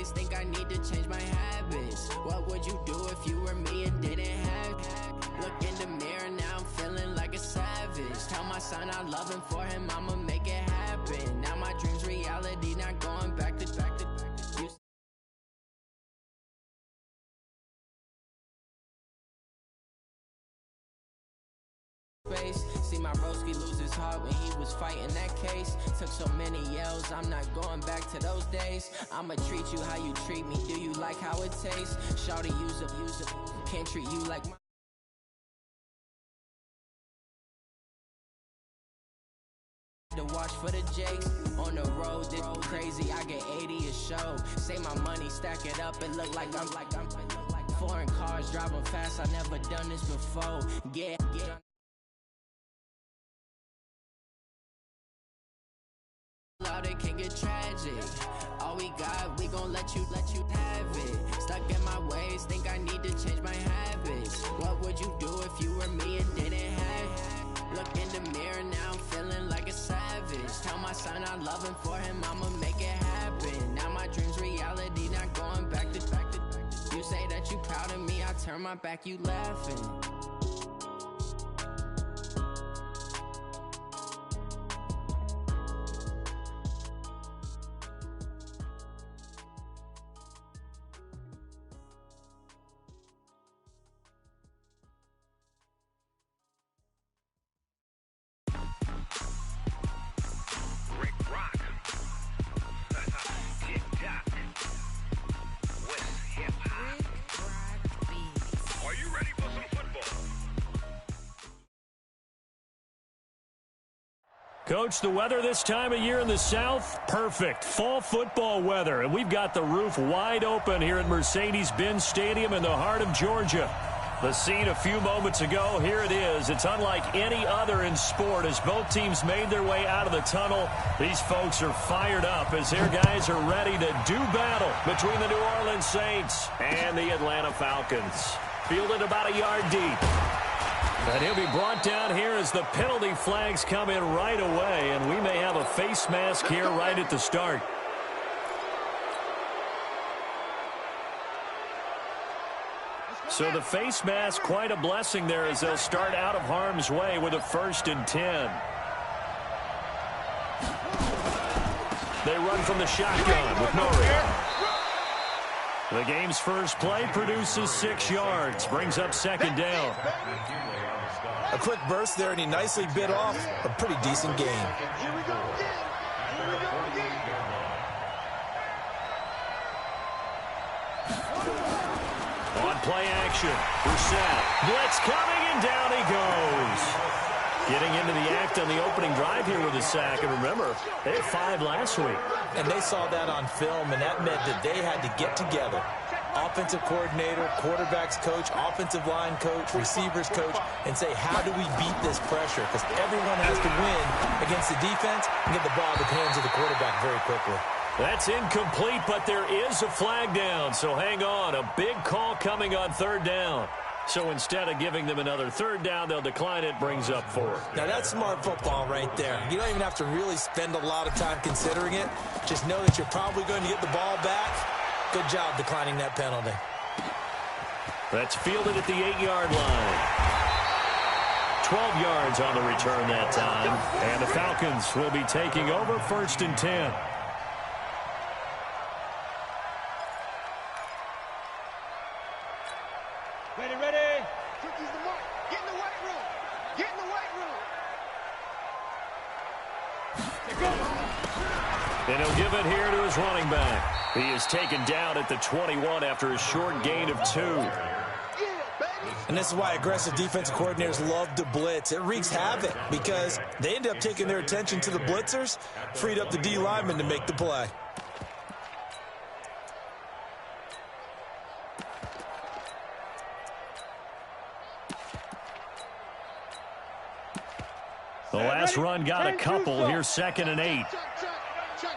ways, think I need to change my habits. What would you do if you were me and didn't have? Look in the mirror, now I'm feeling like a savage. Tell my son I love him, for him I'ma make it happen. Now my dream's reality, not going back to you. See my broski lose his heart when he was fighting that case. Took so many yells, I'm not going back to those days. I'ma treat you how you treat me, do you like how it tastes? Shawty, use up, can't treat you like my to watch for the jakes. On the road, this crazy, I get 80 a show. Say my money, stack it up, it look like I'm foreign cars, driving fast, I never done this before. Yeah. It can get tragic. All we got, we gon' let you have it. Stuck in my ways, think I need to change my habits. What would you do if you were me and didn't have? Look in the mirror, now I'm feeling like a savage. Tell my son I love him, for him I'ma make it happen. Now my dream's reality, not going back to you. Say that you proud of me, I turn my back, you laughing. Coach, the weather this time of year in the South, perfect. Fall football weather, and we've got the roof wide open here at Mercedes-Benz Stadium in the heart of Georgia. The scene a few moments ago, here it is. It's unlike any other in sport as both teams made their way out of the tunnel. These folks are fired up as their guys are ready to do battle between the New Orleans Saints and the Atlanta Falcons. Fielded about a yard deep. And he'll be brought down here as the penalty flags come in right away, and we may have a face mask here right at the start. So the face mask, quite a blessing there as they'll start out of harm's way with a 1st and 10. They run from the shotgun with Norrie. The game's first play produces 6 yards, brings up 2nd down. A quick burst there, and he nicely bit off a pretty decent gain. On play action, Brissett. Blitz coming, and down he goes. Getting into the act on the opening drive here with a sack. And remember, they had 5 last week. And they saw that on film, and that meant that they had to get together. Offensive coordinator, quarterback's coach, offensive line coach, receivers coach, and say, how do we beat this pressure? Because everyone has to win against the defense and get the ball in the hands of the quarterback very quickly. That's incomplete, but there is a flag down, so hang on. A big call coming on 3rd down. So instead of giving them another 3rd down, they'll decline it, brings up 4. Now that's smart football right there. You don't even have to really spend a lot of time considering it. Just know that you're probably going to get the ball back. Good job declining that penalty. That's fielded at the 8-yard line. 12 yards on the return that time. And the Falcons will be taking over 1st and 10. Ready. Turkey's the mark. Get in the white room. Get in the white room. And he'll give it here to his running back. He is taken down at the 21 after a short gain of 2. And this is why aggressive defensive coordinators love to blitz. It wreaks havoc because they end up taking their attention to the blitzers, freed up the D lineman to make the play. The last run got a couple. Here's 2nd and 8. Check.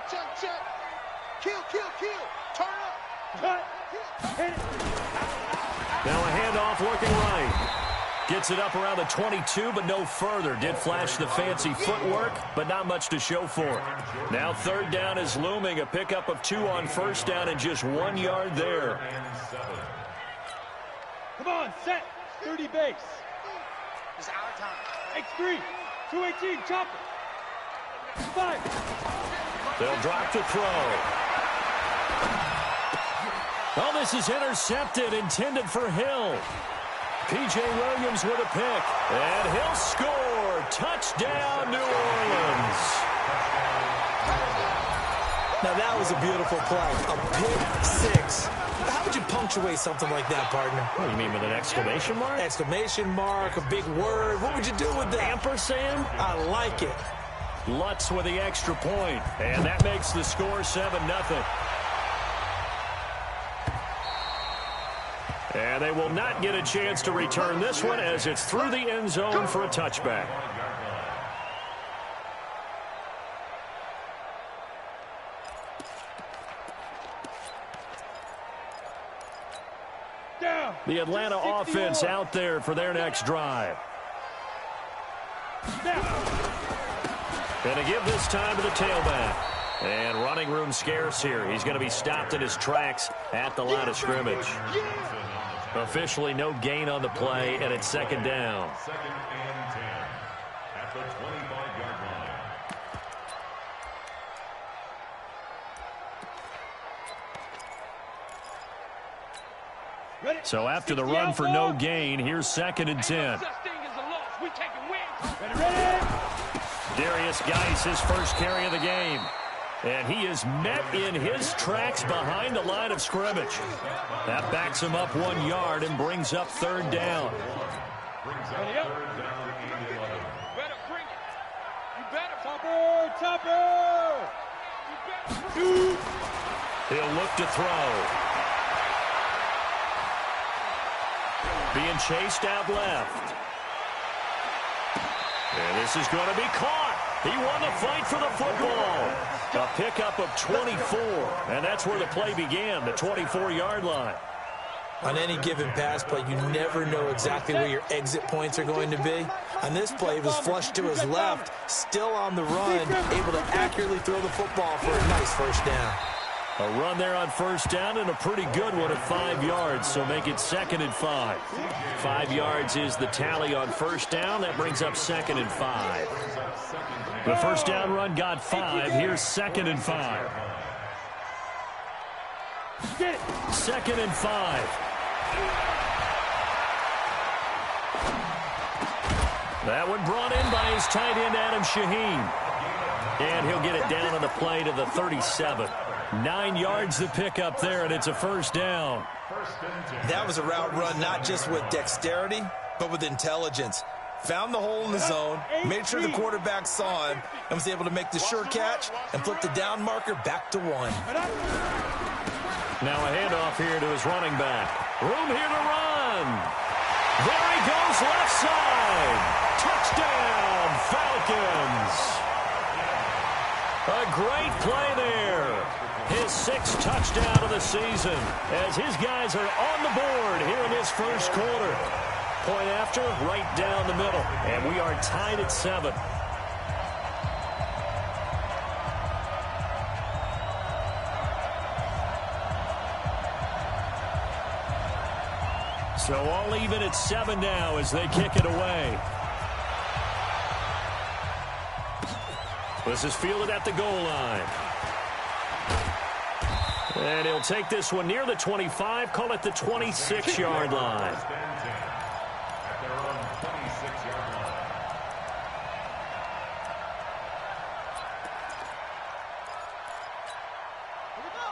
Kill. Turn up. Now a handoff looking right. Gets it up around the 22, but no further. Did flash the fancy footwork, but not much to show for it. Now third down is looming. A pickup of 2 on first down and just 1 yard there. Come on, set. 30 base. It's our time. X3. 218, chopper. 5. They'll drop to throw. Oh, this is intercepted, intended for Hill. P.J. Williams with a pick, and he'll score. Touchdown, New Orleans. Now, that was a beautiful play. A pick six. How would you punctuate something like that, partner? What do you mean, with an exclamation mark? Exclamation mark, a big word. What would you do with that? Ampersand? I like it. Lutz with the extra point, and that makes the score 7-0. And they will not get a chance to return this one as it's through the end zone for a touchback. The Atlanta offense out there for their next drive. Going to give this time to the tailback. And running room scarce here. He's going to be stopped in his tracks at the line of scrimmage. Officially no gain on the play, and it's second down. Second and 10 at the 25-yard line. So after the run for no gain, here's second and 10. Darius Geis, his first carry of the game. And he is met in his tracks behind the line of scrimmage. That backs him up 1 yard and brings up third down. He'll look to throw. Being chased out left. And this is going to be caught. He won the fight for the football. A pickup of 24, and that's where the play began, the 24-yard line. On any given pass play, you never know exactly where your exit points are going to be. On this play, he was flushed to his left, still on the run, able to accurately throw the football for a nice first down. A run there on first down and a pretty good one at 5 yards, so make it second and 5. 5 yards is the tally on first down. That brings up second and 5. The first down run got 5. Here's second and 5. Second and 5. That one brought in by his tight end, Adam Shaheen. And he'll get it down on the play to the 37. 9 yards to pick up there, and it's a first down. That was a route run not just with dexterity, but with intelligence. Found the hole in the zone, made sure the quarterback saw him, and was able to make the sure catch and flip the down marker back to 1. Now a handoff here to his running back. Room here to run. There he goes, left side. Touchdown, Falcons. A great play there. His 6th touchdown of the season as his guys are on the board here in this first quarter. Point after, right down the middle. And we are tied at 7. So all even at 7 now as they kick it away. This is fielded at the goal line. And he'll take this one near the 25, call it the 26-yard line.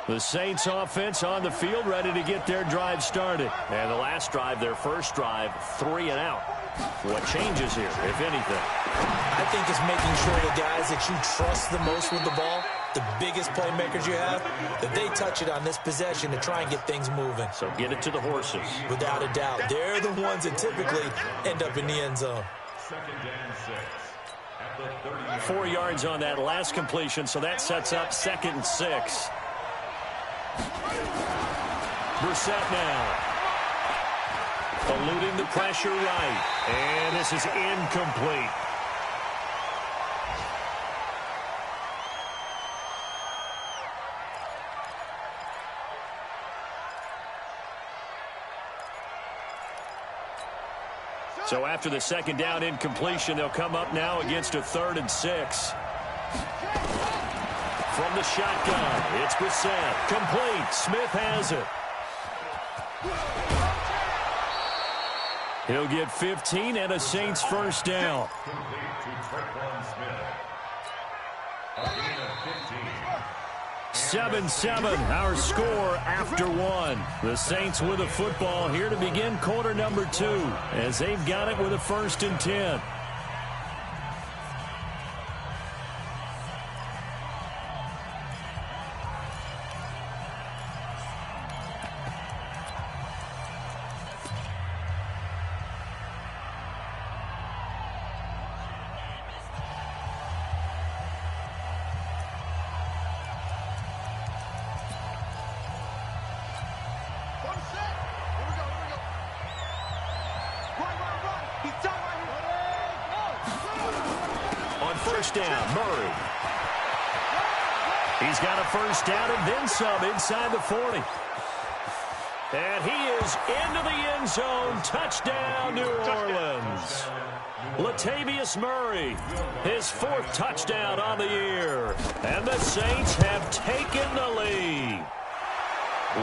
The Saints offense on the field, ready to get their drive started. And the last drive, their first drive, 3 and out. What changes here, if anything? I think it's making sure the guys that you trust the most with the ball, the biggest playmakers you have, that they touch it on this possession to try and get things moving. So get it to the horses. Without a doubt. They're the ones that typically end up in the end zone. 4 yards on that last completion, so that sets up 2nd and 6. Brissett now. Eluding the pressure right. And this is incomplete. So after the second down incompletion, they'll come up now against a 3rd and 6. From the shotgun, it's Brissett. Complete. Smith has it. He'll get 15 and a Saints first down. 7-7, our score after 1. The Saints with a football here to begin quarter number 2 as they've got it with a 1st and 10. First down, Murray. He's got a first down and then some inside the 40. And he is into the end zone. Touchdown, New Orleans. Latavius Murray, his 4th touchdown on the year. And the Saints have taken the lead.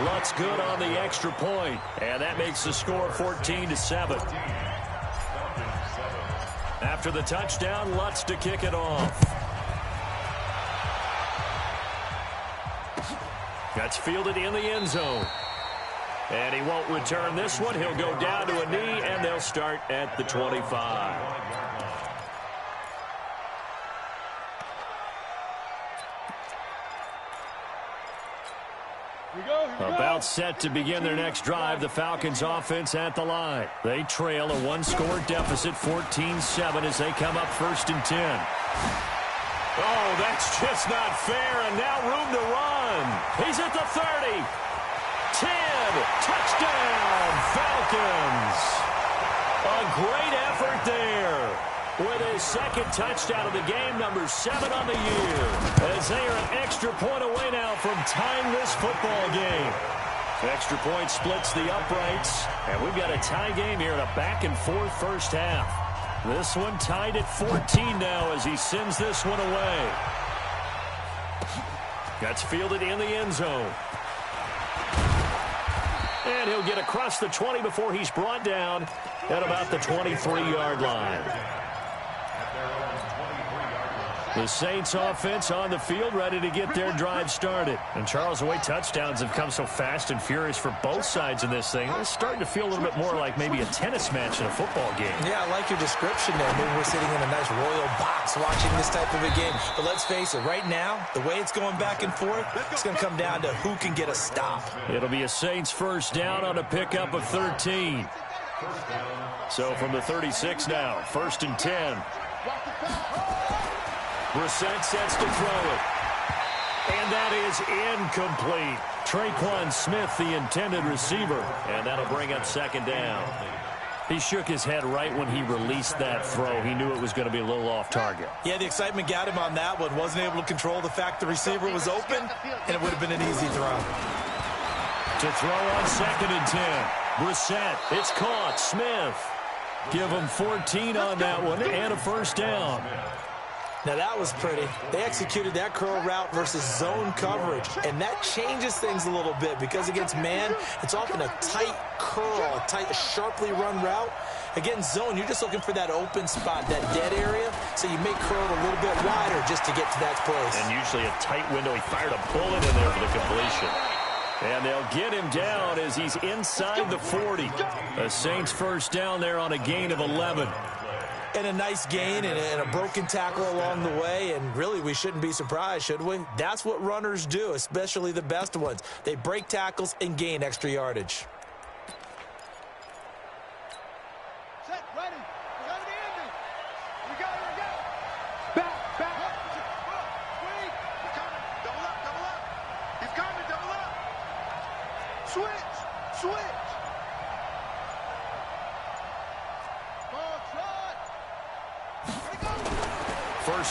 Lutz good on the extra point, and that makes the score 14-7. After the touchdown, Lutz to kick it off. That's fielded in the end zone. And he won't return this one. He'll go down to a knee, and they'll start at the 25. About set to begin their next drive, the Falcons offense at the line. They trail a 1-score deficit, 14-7, as they come up 1st and 10. Oh, that's just not fair, and now room to run. He's at the 30. 10. Touchdown, Falcons. A great effort there. With his 2nd touchdown of the game, number 7 on the year. As they are an extra point away now from tying this football game. Extra point splits the uprights. And we've got a tie game here in a back-and-forth first half. This one tied at 14 now as he sends this one away. That's fielded in the end zone. And he'll get across the 20 before he's brought down at about the 23-yard line. The Saints offense on the field ready to get their drive started. And Charles, the way touchdowns have come so fast and furious for both sides in this thing, it's starting to feel a little bit more like maybe a tennis match in a football game. Yeah, I like your description there. Maybe we're sitting in a nice royal box watching this type of a game. But let's face it, right now, the way it's going back and forth, it's going to come down to who can get a stop. It'll be a Saints first down on a pickup of 13. So from the 36 now, 1st and 10. Brissett sets to throw it. And that is incomplete. Traquan Smith, the intended receiver. And that'll bring up 2nd down. He shook his head right when he released that throw. He knew it was going to be a little off target. Yeah, the excitement got him on that one. Wasn't able to control the fact the receiver was open, and it would have been an easy throw. To throw on 2nd and 10. Brissett, it's caught. Smith. Give him 14 on that one and a first down. Now, that was pretty. They executed that curl route versus zone coverage, and that changes things a little bit because against man, it's often a tight curl, a tight, sharply run route. Against zone, you're just looking for that open spot, that dead area, so you may curl a little bit wider just to get to that place. And usually a tight window. He fired a bullet in there for the completion. And they'll get him down as he's inside the 40. A Saints first down there on a gain of 11. And a nice gain and a broken tackle along the way. And really, we shouldn't be surprised, should we? That's what runners do, especially the best ones. They break tackles and gain extra yardage. Set, ready. We got the ending. We got it. Back, back. Wait. He's coming. Double up, double up. He's coming, double up. Switch, switch.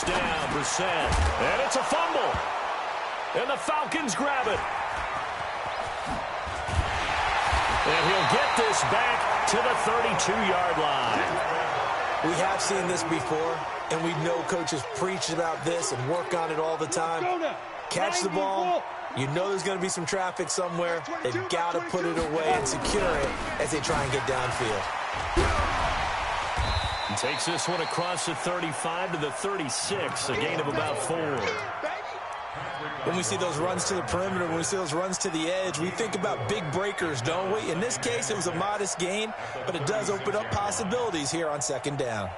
first down. Brissett. And it's a fumble. And the Falcons grab it. And he'll get this back to the 32-yard line. We have seen this before, and we know coaches preach about this and work on it all the time. Catch the ball. You know there's going to be some traffic somewhere. They've got to put it away and secure it as they try and get downfield. And takes this one across the 35 to the 36, a gain of about 4. When we see those runs to the perimeter, when we see those runs to the edge, we think about big breakers, don't we? In this case, it was a modest gain, but it does open up possibilities here on second down.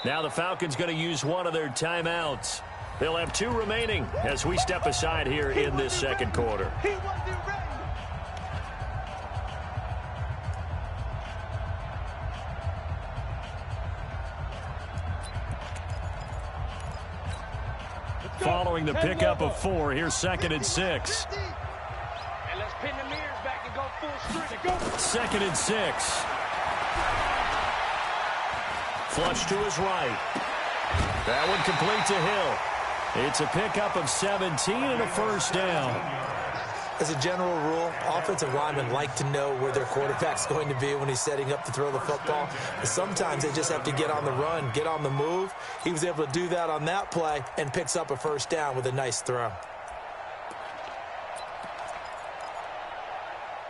Now the Falcons going to use one of their timeouts. They'll have 2 remaining as we step aside here in this second quarter. Following the pickup of 4, here's 2nd and 6. And let's pin the mirrors back and go full strength. Go. 2nd and 6. Flush to his right. That one complete to Hill. It's a pickup of 17 and a first down. As a general rule, offensive linemen like to know where their quarterback's going to be when he's setting up to throw the football. But sometimes they just have to get on the run, get on the move. He was able to do that on that play and picks up a first down with a nice throw. Here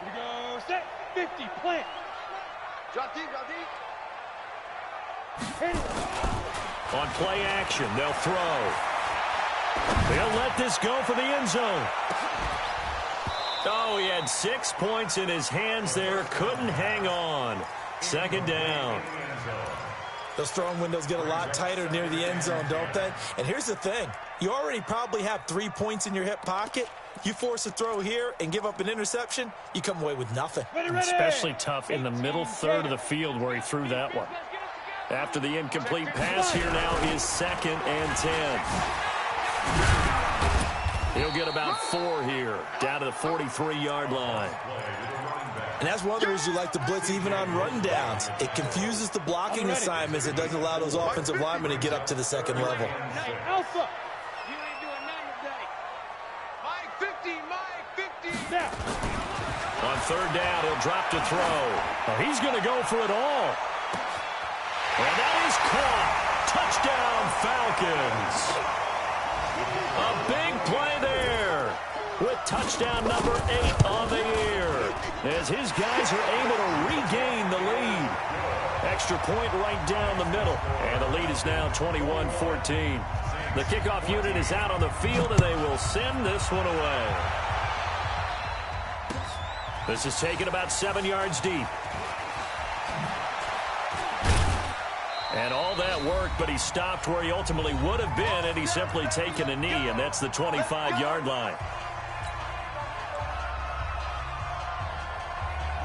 we go. Set. 50. Plant. Drop deep. Drop deep. On play action, they'll throw. They'll let this go for the end zone. Oh, he had 6 points in his hands there. Couldn't hang on. Second down. Those throwing windows get a lot tighter near the end zone, don't they? And here's the thing. You already probably have 3 points in your hip pocket. You force a throw here and give up an interception, you come away with nothing. Especially tough in the middle third of the field where he threw that one. After the incomplete pass, here now is 2nd and 10. He'll get about 4 here, down to the 43-yard line. And that's one of the reasons you like to blitz even on rundowns. It confuses the blocking assignments. It doesn't allow those offensive linemen to get up to the second level. Alpha. You ain't doing nothing today. Mike 50. Now. On 3rd down, he'll drop to throw. Oh, he's going to go for it all. And that is caught. Touchdown, Falcons. A big play there with touchdown number 8 on the year as his guys are able to regain the lead. Extra point right down the middle, and the lead is now 21-14. The kickoff unit is out on the field, and they will send this one away. This is taken about 7 yards deep. And all that work, but he stopped where he ultimately would have been had he simply taken a knee, and that's the 25-yard line.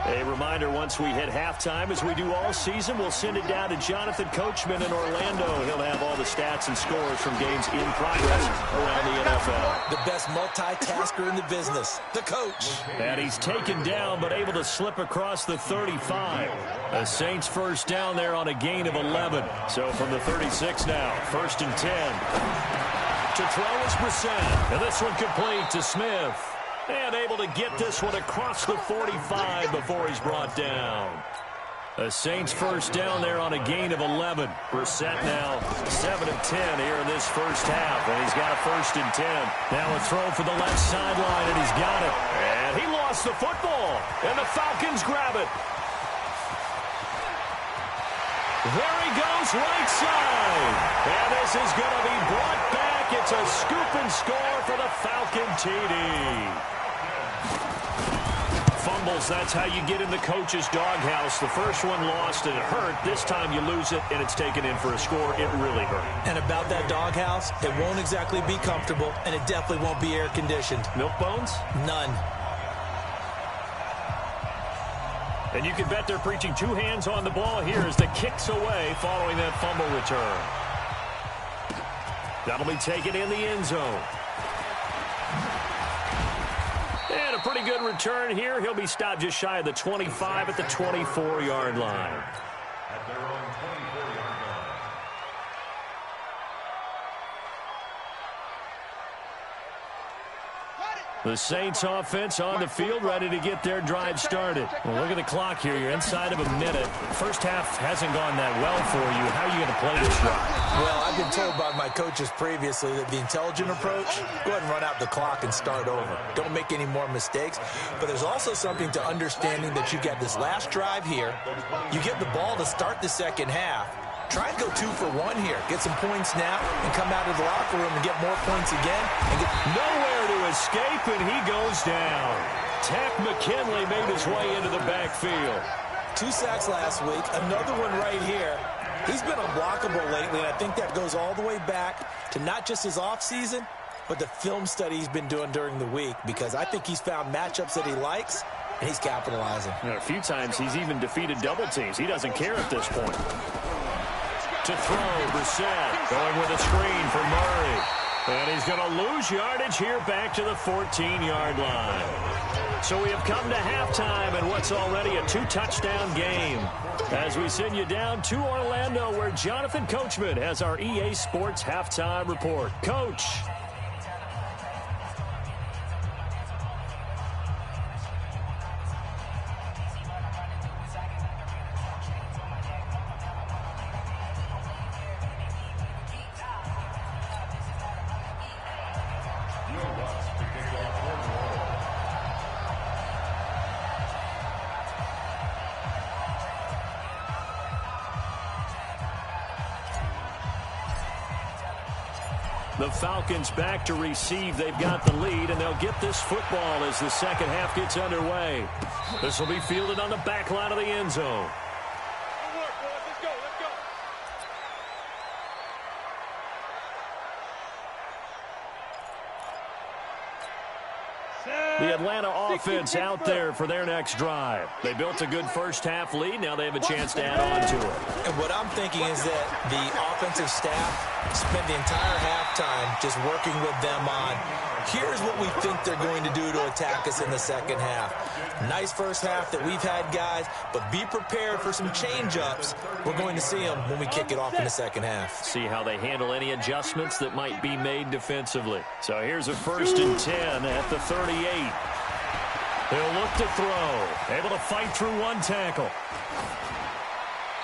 A reminder, once we hit halftime, as we do all season, we'll send it down to Jonathan Coachman in Orlando. He'll have all the stats and scores from games in progress around the NFL. The best multitasker in the business, the coach. And he's taken down, but able to slip across the 35. The Saints first down there on a gain of 11. So from the 36 now, 1st and 10. To throw is Brissett. And this one complete to Smith. And able to get this one across the 45 before he's brought down. The Saints first down there on a gain of 11. Brissett now 7 of 10 here in this first half. And he's got a 1st and 10. Now a throw for the left sideline, and he's got it. And he lost the football. And the Falcons grab it. There he goes, right side. And this is going to be brought back. It's a scoop and score for the Falcon TD. Fumbles, that's how you get in the coach's doghouse. The first one lost and it hurt. This time you lose it and it's taken in for a score. It really hurt. And about that doghouse, it won't exactly be comfortable, and it definitely won't be air-conditioned. Milk bones? None. And you can bet they're preaching 2 hands on the ball here as the kick's away following that fumble return. That'll be taken in the end zone. And a pretty good return here. He'll be stopped just shy of the 25 at the 24-yard line. The Saints offense on the field, ready to get their drive started. Well, look at the clock here. You're inside of a minute. First half hasn't gone that well for you. How are you going to play this drive? Well, I've been told by my coaches previously that the intelligent approach, go ahead and run out the clock and start over. Don't make any more mistakes. But there's also something to understanding that you get this last drive here. You get the ball to start the second half. Try and go 2 for 1 here. Get some points now and come out of the locker room and get more points again. And get nowhere to escape, and he goes down. Tech McKinley made his way into the backfield. 2 sacks last week. Another one right here. He's been unblockable lately, and I think that goes all the way back to not just his offseason, but the film study he's been doing during the week, because I think he's found matchups that he likes, and he's capitalizing. And a few times he's even defeated double teams. He doesn't care at this point. To throw, Brissett going with a screen for Murray. And he's going to lose yardage here back to the 14-yard line. So we have come to halftime in what's already a 2-touchdown game. As we send you down to Orlando, where Jonathan Coachman has our EA Sports halftime report. Coach. The Falcons back to receive. They've got the lead, and they'll get this football as the second half gets underway. This will be fielded on the back line of the end zone. The Atlanta offense out there for their next drive. They built a good first half lead. Now they have a chance to add on to it. And what I'm thinking is that the offensive staff spent the entire halftime just working with them on, here's what we think they're going to do to attack us in the second half. Nice first half that we've had, guys, but be prepared for some change-ups. We're going to see them when we kick it off in the second half. See how they handle any adjustments that might be made defensively. So here's a 1st and 10 at the 38. He'll look to throw. Able to fight through one tackle.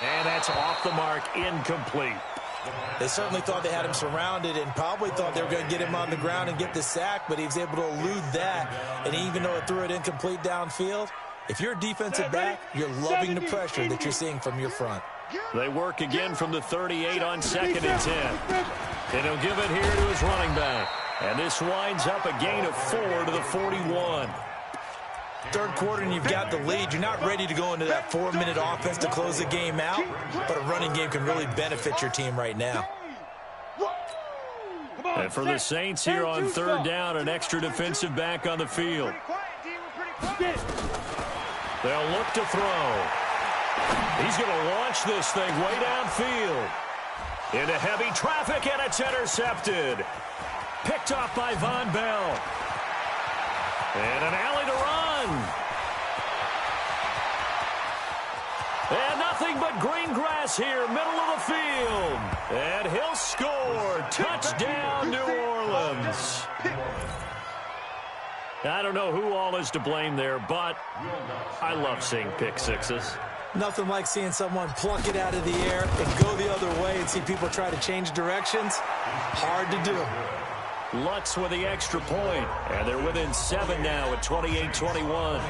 And that's off the mark, incomplete. They certainly thought they had him surrounded and probably thought they were going to get him on the ground and get the sack, but he was able to elude that. And even though it threw it incomplete downfield, if you're a defensive back, you're loving the pressure that you're seeing from your front. They work again from the 38 on 2nd and 10. And he'll give it here to his running back. And this winds up a gain of 4 to the 41. Third quarter and you've got the lead. You're not ready to go into that 4-minute offense to close the game out, but a running game can really benefit your team right now. And for the Saints here on 3rd down, an extra defensive back on the field. They'll look to throw. He's going to launch this thing way downfield. Into heavy traffic, and it's intercepted. Picked off by Von Bell. And an alley to run. And nothing but green grass here, middle of the field. And he'll score. Touchdown, New Orleans. I don't know who all is to blame there, but I love seeing pick sixes. Nothing like seeing someone pluck it out of the air and go the other way and see people try to change directions. Hard to do. Lutz with the extra point, and they're within 7 now at 28-21.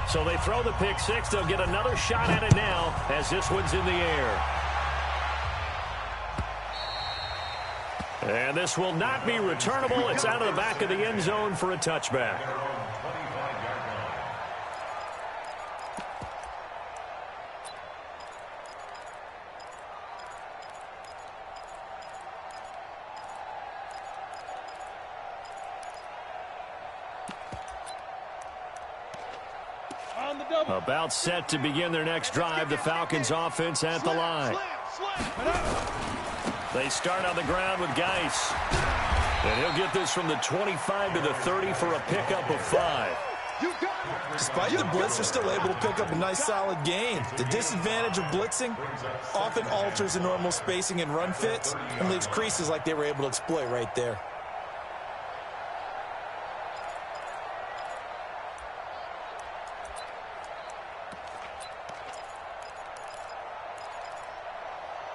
So they throw the pick six. They'll get another shot at it now as this one's in the air. And this will not be returnable. It's out of the back of the end zone for a touchback. About set to begin their next drive. The Falcons offense at the line. They They start on the ground with Geis. And he'll get this from the 25 to the 30 for a pickup of 5. Despite the blitz, they're still able to pick up a nice, solid gain. The disadvantage of blitzing often alters the normal spacing and run fits and leaves creases like they were able to exploit right there.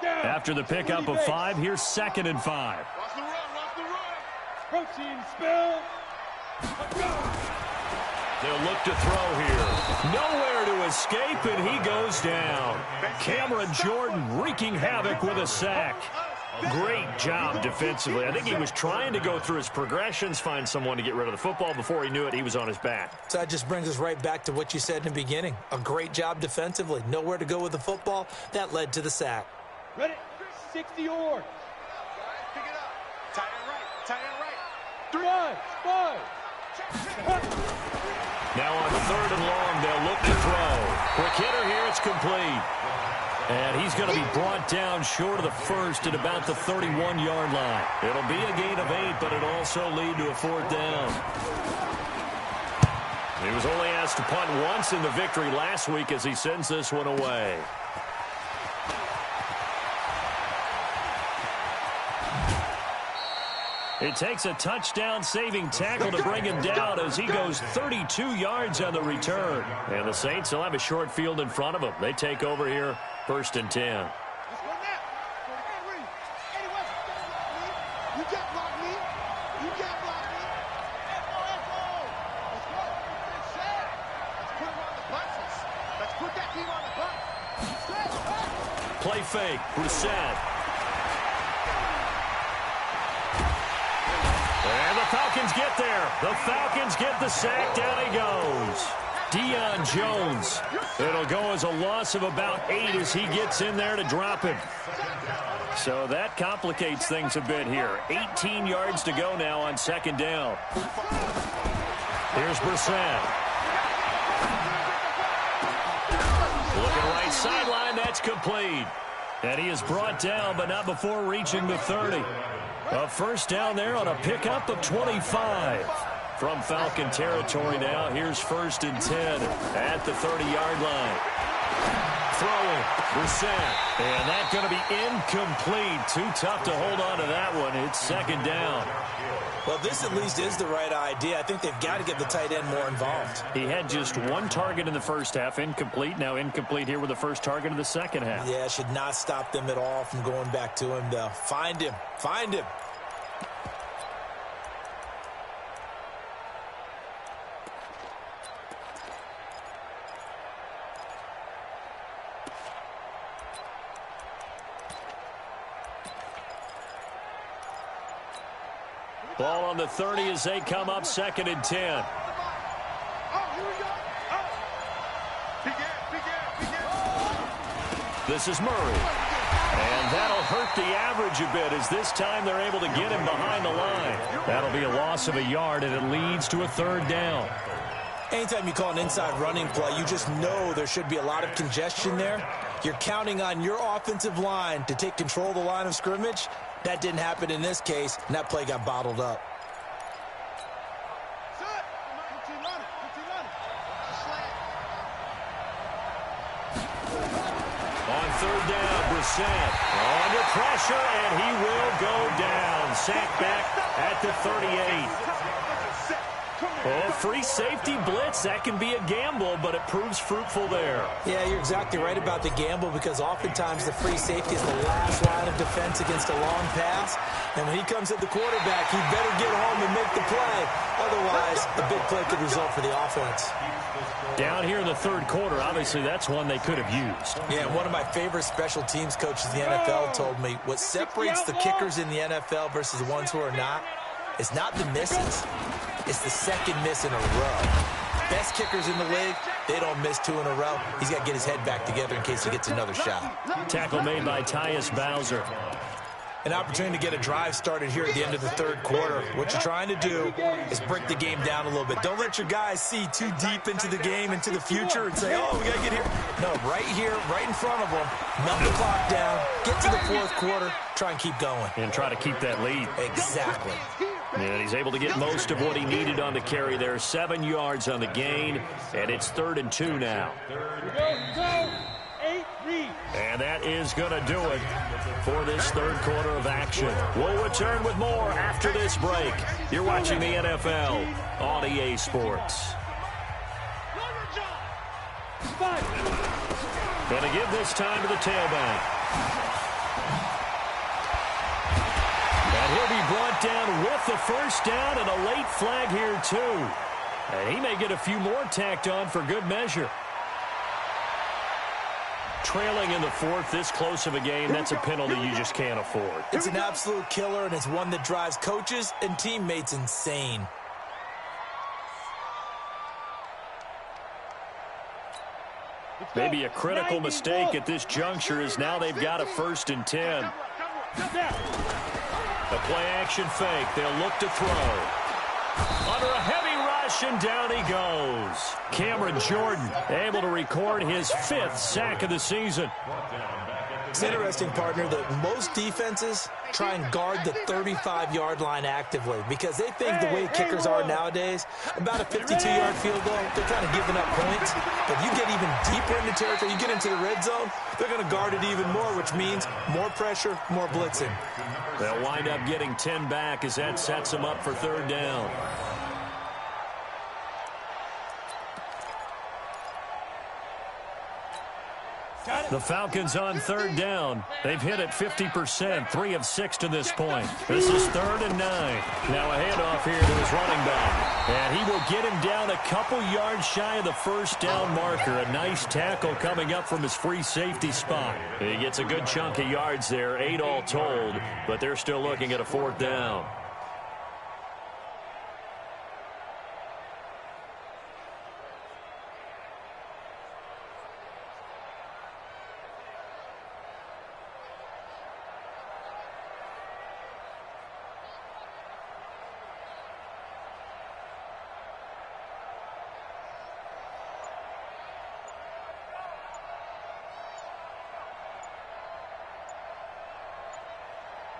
After the pickup of 5, here's 2nd and 5. Watch the run, watch the run. Protein spill. Let's go. They'll look to throw here. Nowhere to escape, and he goes down. Cameron Jordan wreaking havoc with a sack. Great job defensively. I think he was trying to go through his progressions, find someone to get rid of the football. Before he knew it, he was on his back. So that just brings us right back to what you said in the beginning. A great job defensively. Nowhere to go with the football. That led to the sack. Ready? 60 yards. Pick it up. Tight end right. Tight end right. 5. Now on 3rd and long, they'll look to throw. Quick hitter here, it's complete. And he's going to be brought down short of the 1st at about the 31-yard line. It'll be a gain of 8, but it'll also lead to a 4th down. He was only asked to punt once in the victory last week as he sends this one away. It takes a touchdown-saving tackle to bring him down as he goes 32 yards on the return. And the Saints will have a short field in front of them. They take over here, 1st and 10. Let's go now. Anyway, you can't block me. You can't block me. Let's go. Let's go. Let's put him on the punches. Let's put that team on the punch. Play fake, Brissett. And the Falcons get there. The Falcons get the sack. Down he goes. Deion Jones. It'll go as a loss of about 8 as he gets in there to drop him. So that complicates things a bit here. 18 yards to go now on 2nd down. Here's Brissett. Looking right sideline. That's complete. And he is brought down, but not before reaching the 30. A 1st down there on a pickup of 25. From Falcon territory now, here's 1st and 10 at the 30-yard line. Throwing, Brissett. And that's going to be incomplete. Too tough to hold on to that one. It's 2nd down. Well, this at least is the right idea. I think they've got to get the tight end more involved. He had just 1 target in the 1st half, incomplete. Now incomplete here with the 1st target of the 2nd half. Yeah, should not stop them at all from going back to him, though. Find him. Find him. Ball on the 30 as they come up 2nd and 10. Oh, here we go. Oh. This is Murray. And that'll hurt the average a bit as this time they're able to get him behind the line. That'll be a loss of a yard, and it leads to a 3rd down. Anytime you call an inside running play, you just know there should be a lot of congestion there. You're counting on your offensive line to take control of the line of scrimmage. That didn't happen in this case, and that play got bottled up. On 3rd down, Brissett under pressure, and he will go down. Sacked back at the 38. Oh, free safety blitz, that can be a gamble, but it proves fruitful there. Yeah, you're exactly right about the gamble because oftentimes the free safety is the last line of defense against a long pass. And when he comes at the quarterback, he better get home and make the play. Otherwise, a big play could result for the offense. Down here in the 3rd quarter, obviously that's one they could have used. Yeah, one of my favorite special teams coaches in the NFL told me what separates the kickers in the NFL versus the ones who are not is not the misses. It's the 2nd miss in a row. Best kickers in the league, they don't miss 2 in a row. He's got to get his head back together in case he gets another shot. Tackle made by Tyus Bowser. An opportunity to get a drive started here at the end of the third quarter. What you're trying to do is break the game down a little bit. Don't let your guys see too deep into the game, into the future, and say, oh, we got to get here. No, right here, right in front of them, melt the clock down, get to the fourth quarter, try and keep going. And try to keep that lead. Exactly. And he's able to get most of what he needed on the carry there. 7 yards on the gain, and it's 3rd and 2 now. And that is going to do it for this third quarter of action. We'll return with more after this break. You're watching the NFL on EA Sports. Going to give this time to the tailback. And he'll be brought down with the first down and a late flag here too. And he may get a few more tacked on for good measure. Trailing in the fourth, this close of a game, that's a penalty you just can't afford. It's an absolute killer, and it's one that drives coaches and teammates insane. Maybe a critical mistake at this juncture is now they've got a 1st and 10. A play-action fake. They'll look to throw. Under a heavy rush, and down he goes. Cameron Jordan able to record his 5th sack of the season. It's interesting, partner, that most defenses try and guard the 35-yard line actively because they think the way kickers are nowadays, about a 52-yard field goal, they're kind of giving up points. But you get even deeper into territory, you get into the red zone, they're going to guard it even more, which means more pressure, more blitzing. They'll wind up getting 10 back as that sets them up for 3rd down. The Falcons on 3rd down. They've hit it 50%, 3 of 6 to this point. This is 3rd and 9. Now a handoff here to his running back. And he will get him down a couple yards shy of the first down marker. A nice tackle coming up from his free safety spot. He gets a good chunk of yards there, 8 all told, but they're still looking at a 4th down.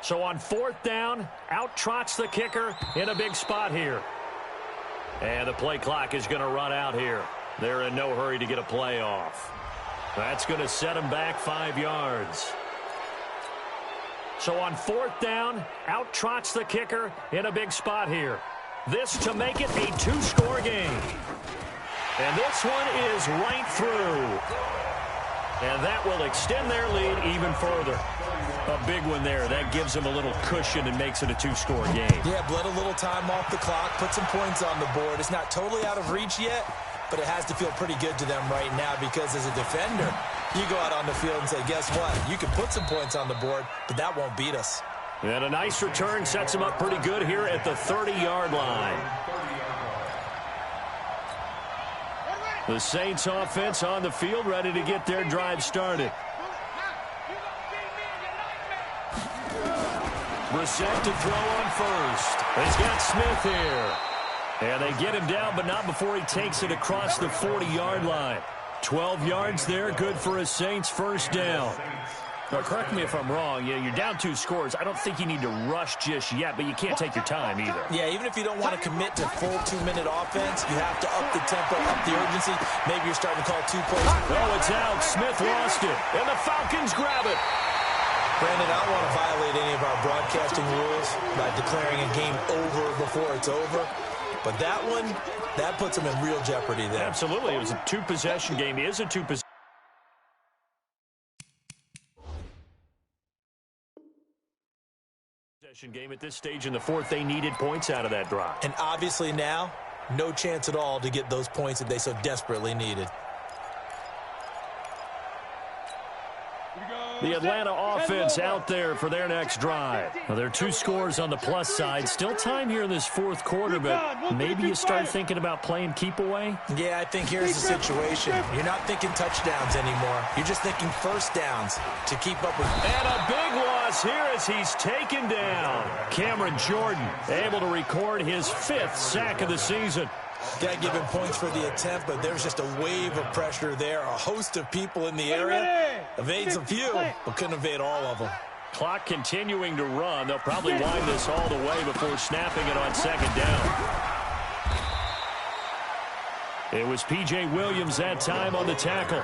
So on 4th down, out trots the kicker in a big spot here. And the play clock is going to run out here. They're in no hurry to get a play off. That's going to set them back 5 yards. So on 4th down, out trots the kicker in a big spot here. This to make it a 2-score game. And this one is right through. And that will extend their lead even further. A big one there. That gives them a little cushion and makes it a 2-score game. Yeah, bled a little time off the clock, put some points on the board. It's not totally out of reach yet, but it has to feel pretty good to them right now because as a defender, you go out on the field and say, guess what? You can put some points on the board, but that won't beat us. And a nice return sets them up pretty good here at the 30-yard line. The Saints offense on the field ready to get their drive started. Brissett to throw on first. He's got Smith here. And they get him down, but not before he takes it across the 40-yard line. 12 yards there, good for a Saints first down. Now, correct me if I'm wrong. Yeah, you're down 2 scores. I don't think you need to rush just yet, but you can't take your time either. Yeah, even if you don't want to commit to full 2-minute offense, you have to up the tempo, up the urgency. Maybe you're starting to call 2 plays. Oh, it's out. Smith lost it, and the Falcons grab it. Brandon, I don't want to violate any of our broadcasting rules by declaring a game over before it's over. But that one, that puts them in real jeopardy there. Absolutely. It was a 2-possession game. It is a 2-possession game. At this stage in the fourth, they needed points out of that drive. And obviously now, no chance at all to get those points that they so desperately needed. Here we go. The Atlanta offense out there for their next drive. Well, there are 2 scores on the plus side. Still time here in this fourth quarter, but maybe you start thinking about playing keep away? Yeah, I think here's the situation. You're not thinking touchdowns anymore. You're just thinking first downs to keep up with. And a big loss here as he's taken down. Cameron Jordan able to record his 5th sack of the season. Got to give him points for the attempt, but there's just a wave of pressure there. A host of people in the area. Evades a few, but couldn't evade all of them. Clock continuing to run. They'll probably wind this all the way before snapping it on second down. It was P.J. Williams that time on the tackle.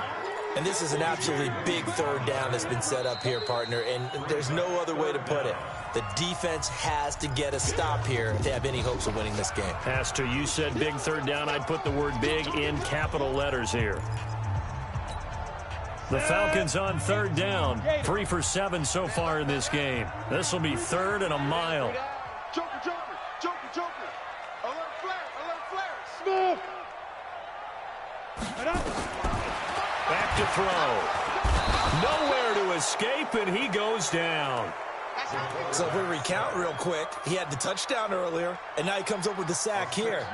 And this is an absolutely big third down that's been set up here, partner, and there's no other way to put it. The defense has to get a stop here to have any hopes of winning this game. Has to. You said big third down. I'd put the word big in capital letters here. The Falcons on third down. 3 for 7 so far in this game. This will be 3rd and a mile. Joker, Joker, Joker, Joker. Alert flare, Smith. Back to throw. Nowhere to escape, and he goes down. So if we recount real quick, he had the touchdown earlier, and now he comes up with the sack here.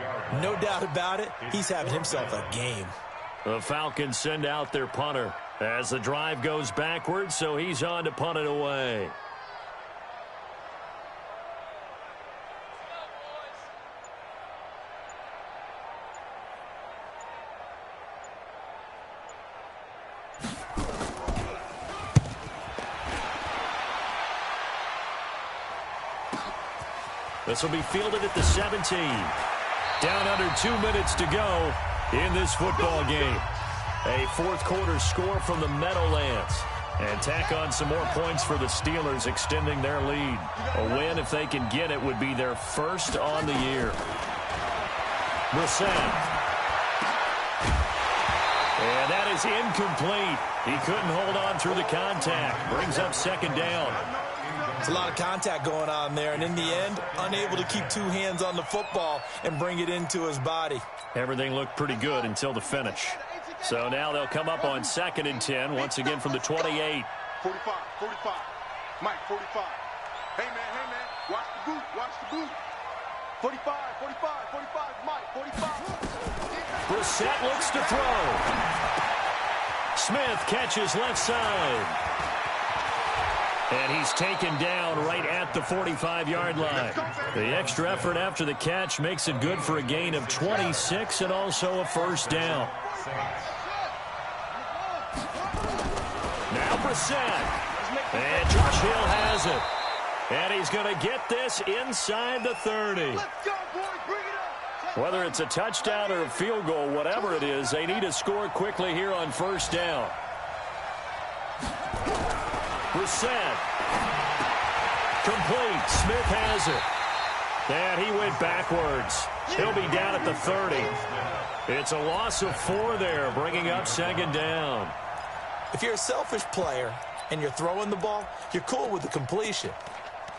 No doubt about it, he's having himself a game. The Falcons send out their punter as the drive goes backwards, so he's on to punt it away. This will be fielded at the 17. Down under 2 minutes to go in this football game. A fourth quarter score from the Meadowlands. And tack on some more points for the Steelers, extending their lead. A win, if they can get it, would be their first on the year. Brissett. And that is incomplete. He couldn't hold on through the contact. Brings up second down. There's a lot of contact going on there, and in the end, unable to keep 2 hands on the football and bring it into his body. Everything looked pretty good until the finish. So now they'll come up on 2nd and 10, once again from the 28. 45, 45. Mike, 45. Hey, man, watch the boot. 45, Mike, 45. Brissett looks to throw. Smith catches left side. And he's taken down right at the 45-yard line. The extra effort after the catch makes it good for a gain of 26 and also a first down. Now Brissett. And Josh Hill has it. And he's going to get this inside the 30. Whether it's a touchdown or a field goal, whatever it is, they need to score quickly here on first down. Brissett. Complete. Smith has it. And he went backwards. He'll be down at the 30. It's a loss of 4 there, bringing up second down. If you're a selfish player and you're throwing the ball, you're cool with the completion.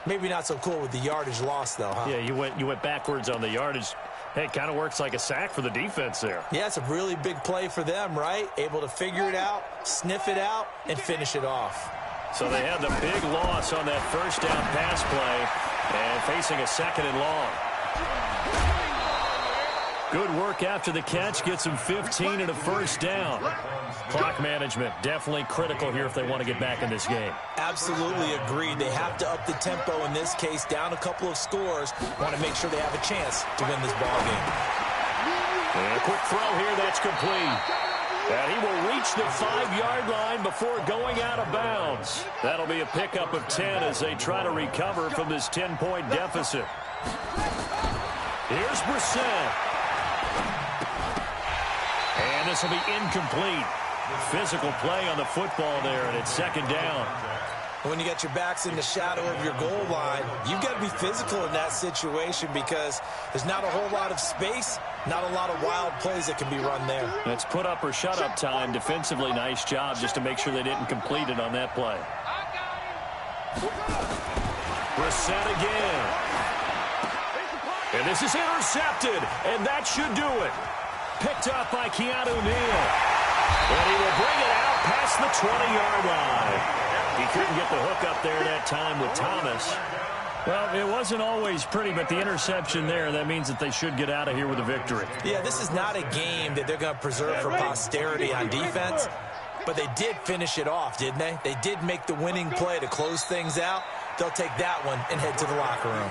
Maybe not so cool with the yardage loss, though, huh? Yeah, you went backwards on the yardage. Hey, it kind of works like a sack for the defense there. Yeah, it's a really big play for them, right? Able to figure it out, sniff it out, and finish it off. So they had the big loss on that first down pass play and facing a 2nd and long. Good work after the catch. Gets him 15 and a first down. Clock management definitely critical here if they want to get back in this game. Absolutely agreed. They have to up the tempo in this case, down a couple of scores. Want to make sure they have a chance to win this ball game. And a quick throw here that's complete. And he will reach the 5-yard line before going out of bounds. That'll be a pickup of 10 as they try to recover from this 10-point deficit. Here's Brissett. And this will be incomplete. Physical play on the football there, and it's second down. When you got your backs in the shadow of your goal line, you've got to be physical in that situation because there's not a whole lot of space, not a lot of wild plays that can be run there. It's put up or shut up time. Defensively, nice job just to make sure they didn't complete it on that play. Brissett again. And this is intercepted, and that should do it. Picked up by Keanu Neal. And he will bring it out past the 20-yard line. He couldn't get the hook up there that time with Thomas. Well, it wasn't always pretty, but the interception there, that means that they should get out of here with a victory. Yeah, this is not a game that they're going to preserve for posterity on defense, but they did finish it off, didn't they? They did make the winning play to close things out. They'll take that one and head to the locker room.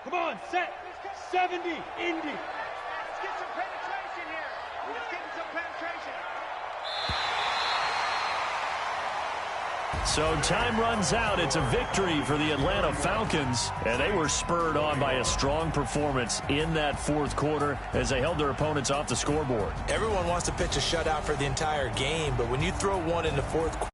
Come on, set. 70, Indy. Let's get some penetration here. Let's get some penetration. So time runs out. It's a victory for the Atlanta Falcons, and they were spurred on by a strong performance in that fourth quarter as they held their opponents off the scoreboard. Everyone wants to pitch a shutout for the entire game, but when you throw one in the fourth quarter,